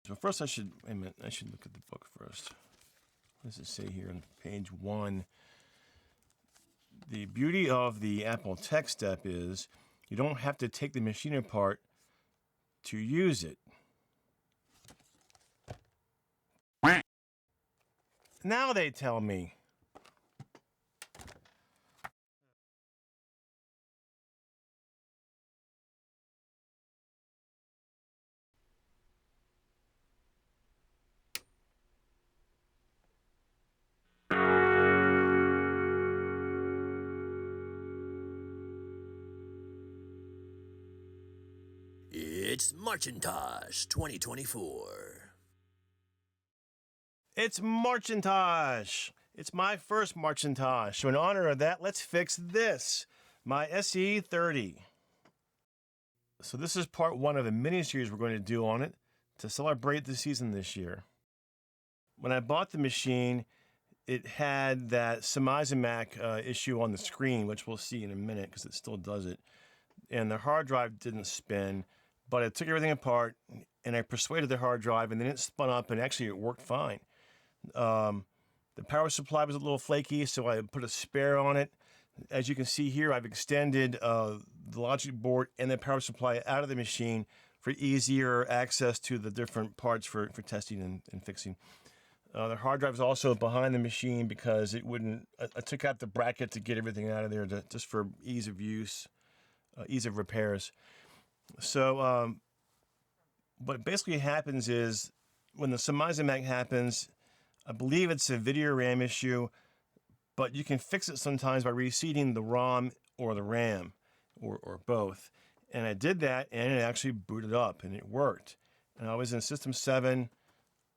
So first I should, wait a minute, I should look at the book first. What does it say here on page 1? The beauty of the Apple Tech Step is you don't have to take the machine apart to use it. Now they tell me. It's MARCHintosh 2024. It's MARCHintosh. It's my first MARCHintosh. So in honor of that, let's fix this. My SE30. So this is part 1 of a mini-series we're going to do on it to celebrate the season this year. When I bought the machine, it had that CayMac issue on the screen, which we'll see in a minute because it still does it. And the hard drive didn't spin, but I took everything apart and I persuaded the hard drive and then it spun up and actually it worked fine. The power supply was a little flaky, so I put a spare on it. As you can see here, I've extended the logic board and the power supply out of the machine for easier access to the different parts for testing and fixing. The hard drive is also behind the machine because it wouldn't. I took out the bracket to get everything out of there just for ease of use, ease of repairs. So what basically happens is when the CayMac happens, I believe it's a video RAM issue, but you can fix it sometimes by reseating the ROM or the RAM or both. And I did that and it actually booted up and it worked. And I was in System 7,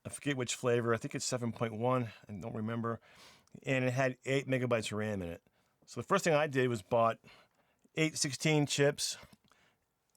I forget which flavor, I think it's 7.1, I don't remember. And it had 8 megabytes of RAM in it. So the first thing I did was bought 8 16 chips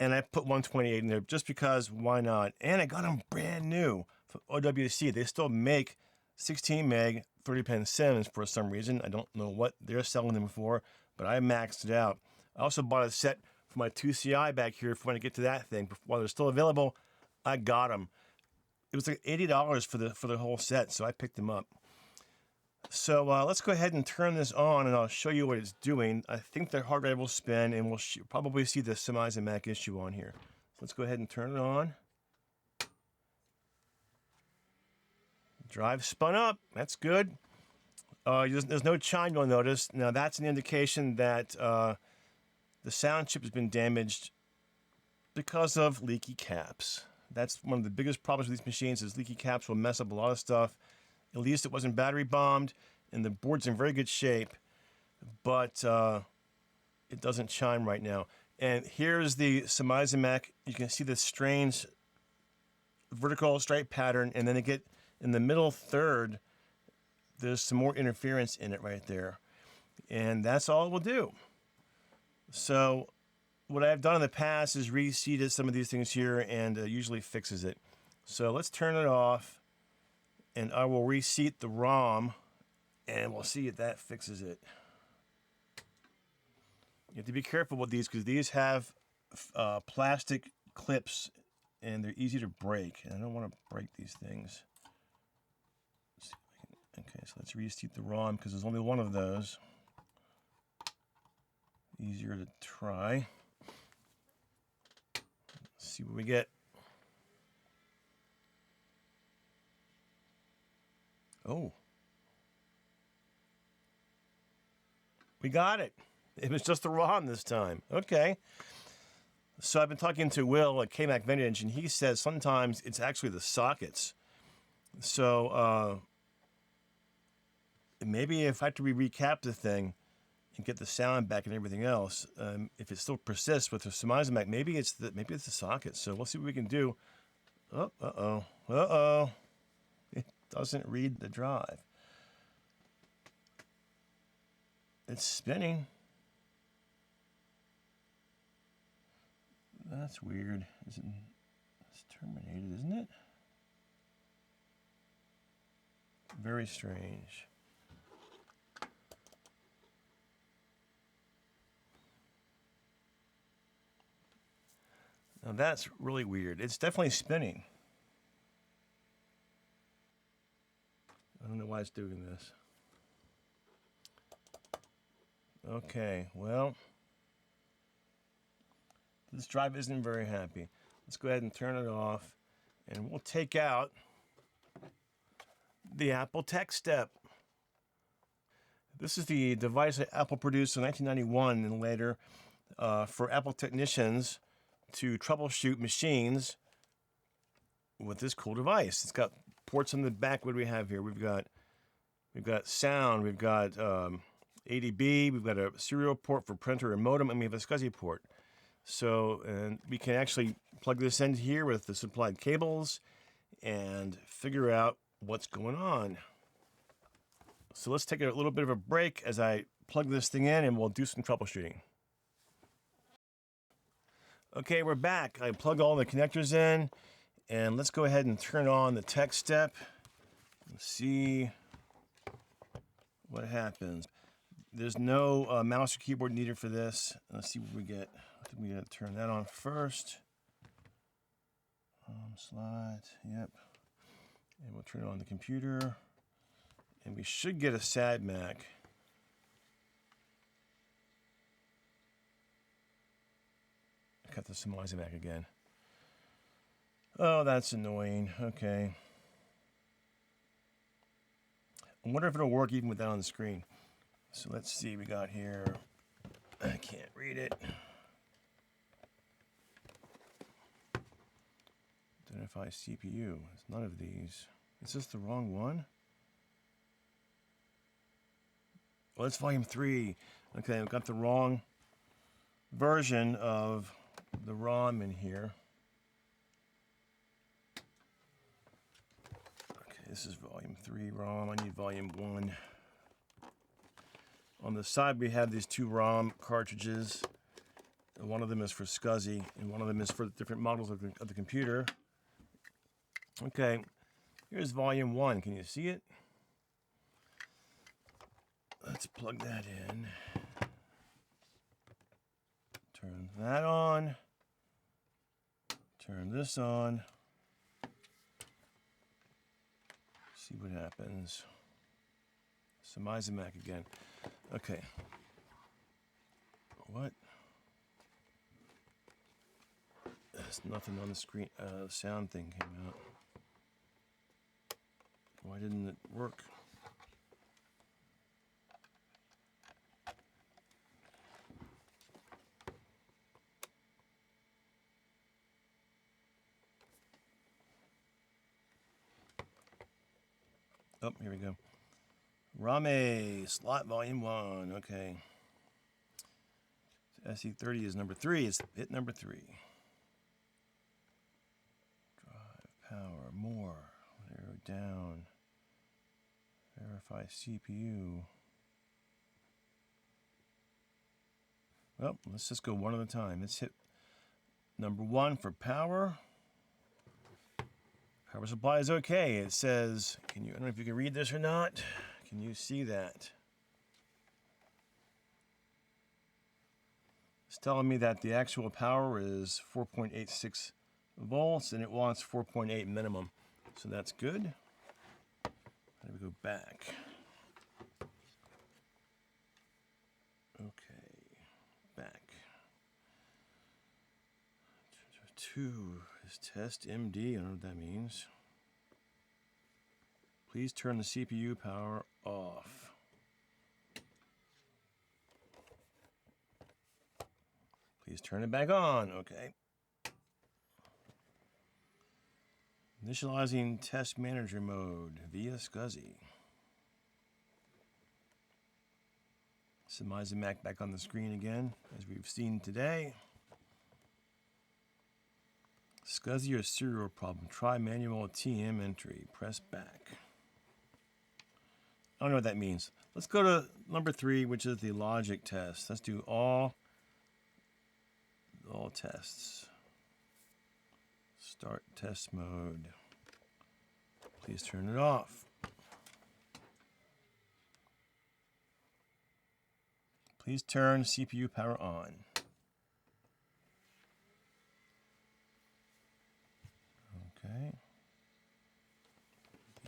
and I put 128 in there just because why not? And I got them brand new from OWC. They still make 16 meg 30-pin SIMs for some reason. I don't know what they're selling them for, but I maxed it out. I also bought a set for my 2CI back here when I get to that thing. While they're still available, I got them. It was like $80 for the whole set, so I picked them up. So let's go ahead and turn this on, and I'll show you what it's doing. I think the hard drive will spin, and we'll probably see the CayMac issue on here. So let's go ahead and turn it on. Drive spun up. That's good. There's no chime, you'll notice. Now that's an indication that the sound chip has been damaged because of leaky caps. That's one of the biggest problems with these machines is leaky caps will mess up a lot of stuff. At least it wasn't battery bombed, and the board's in very good shape, but it doesn't chime right now. And here's the CayMac. You can see the strange vertical stripe pattern, and then they get in the middle third, there's some more interference in it right there. And that's all it will do. So what I've done in the past is reseated some of these things here and usually fixes it. So let's turn it off and I will reseat the ROM and we'll see if that fixes it. You have to be careful with these because these have plastic clips and they're easy to break. And I don't want to break these things. Okay, so let's reseat the ROM because there's only one of those. Easier to try. Let's see what we get. Oh. We got it. It was just the ROM this time. Okay. So I've been talking to Will at CayMac Vintage, and he says sometimes it's actually the sockets. So maybe if I had to recap the thing and get the sound back and everything else, if it still persists with the CayMac, maybe it's the socket. So we'll see what we can do. Oh, uh-oh. It doesn't read the drive. It's spinning. That's weird. It's terminated, isn't it? Very strange. Now that's really weird. It's definitely spinning. why it's doing this. Okay, well, this drive isn't very happy. Let's go ahead and turn it off, and we'll take out the Apple Tech Step. This is the device that Apple produced in 1991 and later for Apple technicians to troubleshoot machines with this cool device. It's got ports on the back. What do we have here? We've got sound. We've got ADB. We've got a serial port for printer and modem, and we have a SCSI port. So, and we can actually plug this in here with the supplied cables and figure out what's going on. So let's take a little bit of a break as I plug this thing in, and we'll do some troubleshooting. Okay, we're back. I plugged all the connectors in, and let's go ahead and turn on the Tech Step and see what happens. There's no mouse or keyboard needed for this. Let's see what we get. I think we gotta turn that on first. Slide, yep. And we'll turn it on the computer. And we should get a SADMAC. I got the SMIZAMAC again. Oh, that's annoying. Okay. I wonder if it'll work even with that on the screen. So let's see, we got here. I can't read it. Identify CPU. It's none of these. Is this the wrong one? Well, it's volume 3. Okay, I've got the wrong version of the ROM in here. Okay, this is volume 3 ROM. I need volume 1. On the side, we have these 2 ROM cartridges. One of them is for SCSI, and one of them is for different models of the computer. Okay, here's volume 1. Can you see it? Let's plug that in. Turn that on. Turn this on. See what happens. SMIZAMAC again. Okay. What? There's nothing on the screen. The sound thing came out. Why didn't it work? Oh, here we go. ROM A, slot volume 1. Okay. SE30 is number 3. It's hit number 3. Drive, power, more. Arrow down. Verify CPU. Well, let's just go one at a time. Let's hit number 1 for power. Power supply is okay. It says, I don't know if you can read this or not. Can you see that? It's telling me that the actual power is 4.86 volts and it wants 4.8 minimum. So that's good. Let me go back. Okay, back. 2 is test MD. I don't know what that means. Please turn the CPU power off. Please turn it back on. Okay. Initializing test manager mode via SCSI. SMIZAMAC back on the screen again, as we've seen today. SCSI or serial problem. Try manual TM entry. Press back. I don't know what that means. Let's go to number 3, which is the logic test. Let's do all tests. Start test mode. Please turn it off. Please turn CPU power on. Okay.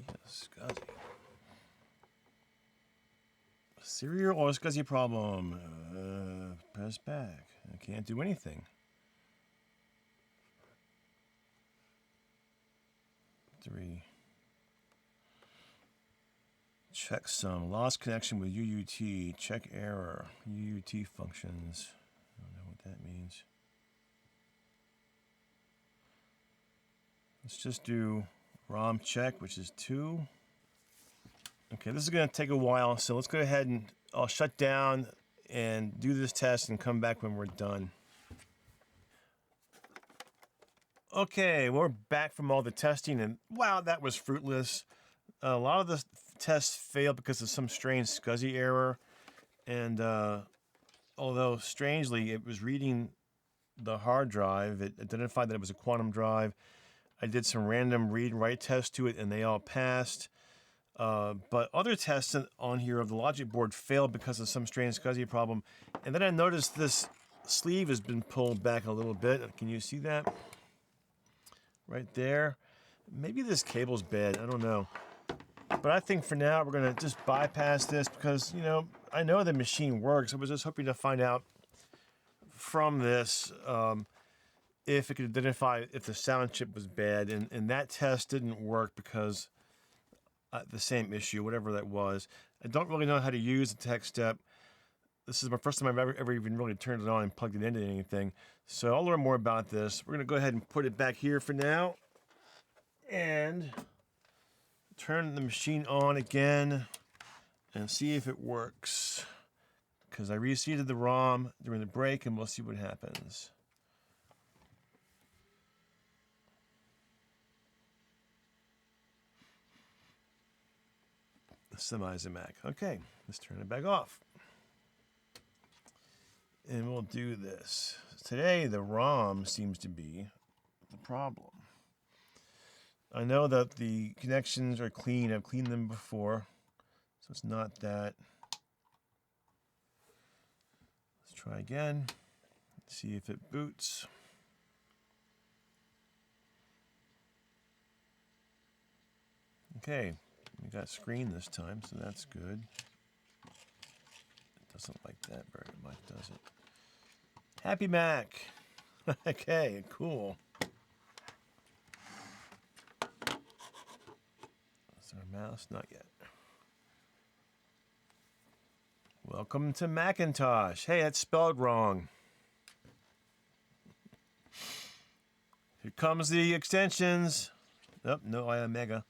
Yes, SCSI. Serial or SCSI problem. Press back. I can't do anything. 3. Check some. Lost connection with UUT. Check error. UUT functions. I don't know what that means. Let's just do ROM check, which is 2. Okay, this is going to take a while, so let's go ahead and I'll shut down and do this test and come back when we're done. Okay, we're back from all the testing, and wow, that was fruitless. A lot of the tests failed because of some strange SCSI error, and although strangely it was reading the hard drive, it identified that it was a quantum drive. I did some random read and write tests to it, and they all passed. But other tests on here of the logic board failed because of some strange SCSI problem. And then I noticed this sleeve has been pulled back a little bit. Can you see that? Right there. Maybe this cable's bad. I don't know. But I think for now we're going to just bypass this because, you know, I know the machine works. I was just hoping to find out from this if it could identify if the sound chip was bad. And that test didn't work because the same issue, whatever that was. I don't really know how to use the tech step. This is my first time I've ever even really turned it on and plugged it into anything. So I'll learn more about this. We're going to go ahead and put it back here for now. And turn the machine on again and see if it works. Because I reseated the ROM during the break and we'll see what happens. Semi-Mac. Okay, let's turn it back off. And we'll do this. Today, the ROM seems to be the problem. I know that the connections are clean. I've cleaned them before, so it's not that. Let's try again. See if it boots. Okay, we got screen this time, so that's good. It doesn't like that very much, does it? Happy Mac. Okay, cool. Is there a mouse? Not yet. Welcome to Macintosh. Hey, that's spelled wrong. Here comes the extensions. Oh, no iOmega.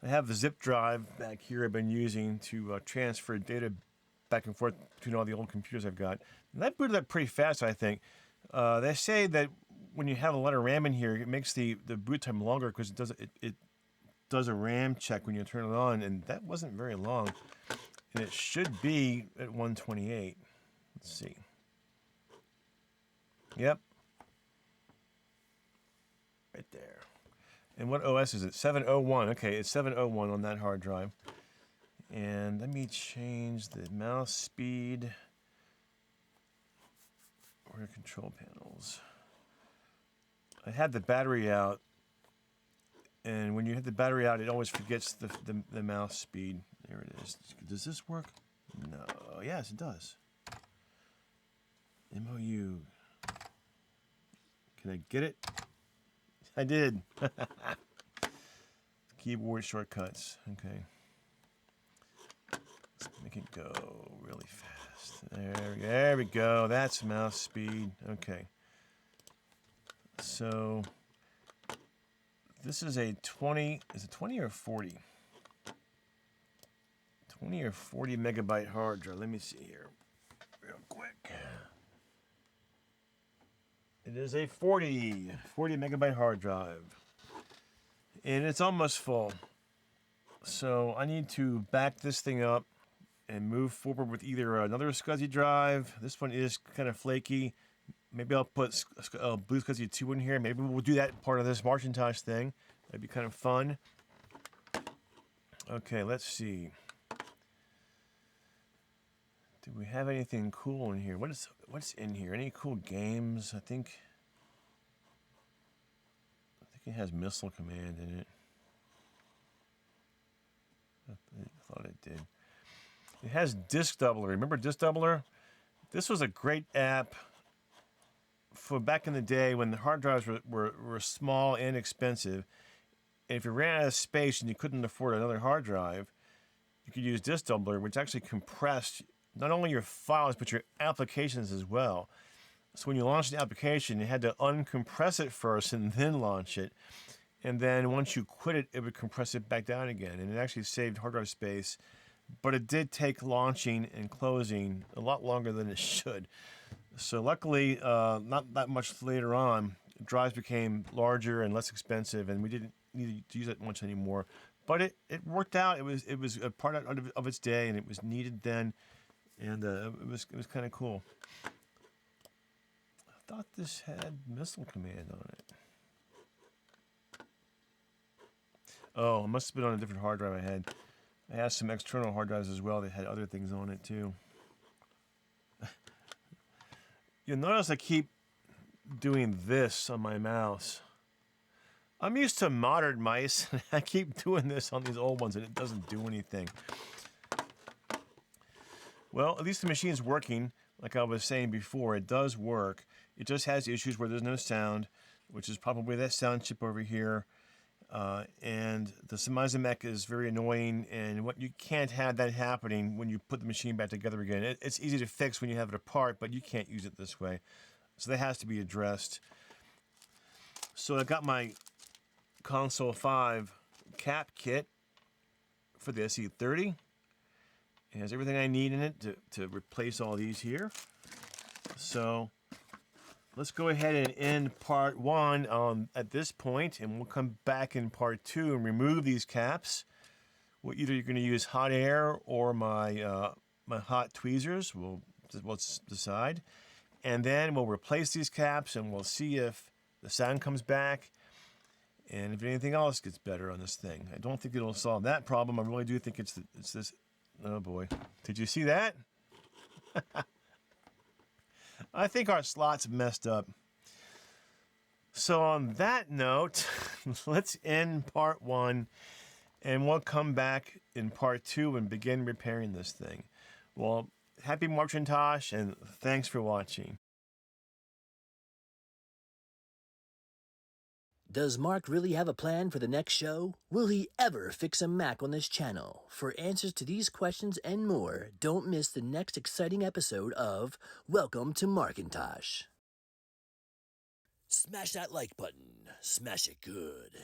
I have the zip drive back here I've been using to transfer data back and forth between all the old computers I've got. And that booted up pretty fast, I think. They say that when you have a lot of RAM in here, it makes the boot time longer because it does a RAM check when you turn it on, and that wasn't very long. And it should be at 128. Let's see. Yep. Right there. And what OS is it? 701. Okay, it's 701 on that hard drive. And let me change the mouse speed. Where are control panels? I had the battery out. And when you have the battery out, it always forgets the mouse speed. There it is. Does this work? No. Yes, it does. MOU. Can I get it? I did. Keyboard shortcuts. Okay. Let's make it go really fast. There we go. That's mouse speed. Okay. So this is a 20. Is it 20 or 40? 20 or 40 megabyte hard drive. Let me see here real quick. It is a 40 megabyte hard drive. And it's almost full. So I need to back this thing up and move forward with either another SCSI drive. This one is kind of flaky. Maybe I'll put Blue SCSI 2 in here. Maybe we'll do that part of this MARCHintosh thing. That'd be kind of fun. Okay, let's see. Do we have anything cool in here? What's in here? Any cool games? I think it has Missile Command in it. I thought it did. It has Disk Doubler. Remember Disk Doubler? This was a great app for back in the day when the hard drives were small and expensive. And if you ran out of space and you couldn't afford another hard drive, you could use Disk Doubler, which actually compressed not only your files, but your applications as well. So when you launched the application, you had to uncompress it first and then launch it. And then once you quit it, it would compress it back down again. And it actually saved hard drive space. But it did take launching and closing a lot longer than it should. So luckily, not that much later on, drives became larger and less expensive, and we didn't need to use it much anymore. But it worked out. It was a part of its day, and it was needed then, and it was kind of cool. I thought this had missile command on it. Oh, it must have been on a different hard drive I had. I had some external hard drives as well that had other things on it too. You'll notice I keep doing this on my mouse. I'm used to modern mice, and I keep doing this on these old ones, and it doesn't do anything. Well, at least the machine's working. Like I was saying before, it does work. It just has issues where there's no sound, which is probably that sound chip over here. And the MARCHintosh is very annoying, and what you can't have that happening when you put the machine back together again. It's easy to fix when you have it apart, but you can't use it this way. So that has to be addressed. So I got my Console 5 cap kit for the SE30. It has everything I need in it to replace all these here. So let's go ahead and end part 1 at this point, and we'll come back in part 2 and remove these caps. Well, either you're going to use hot air or my my hot tweezers. We'll decide. And then we'll replace these caps, and we'll see if the sound comes back and if anything else gets better on this thing. I don't think it'll solve that problem. I really do think it's this. Oh boy. Did you see that? I think our slot's messed up. So on that note, let's end part 1, and we'll come back in part 2 and begin repairing this thing. Well, happy MARCHintosh, and thanks for watching. Does Mark really have a plan for the next show? Will he ever fix a Mac on this channel? For answers to these questions and more, don't miss the next exciting episode of Welcome to MARCHintosh. Smash that like button. Smash it good.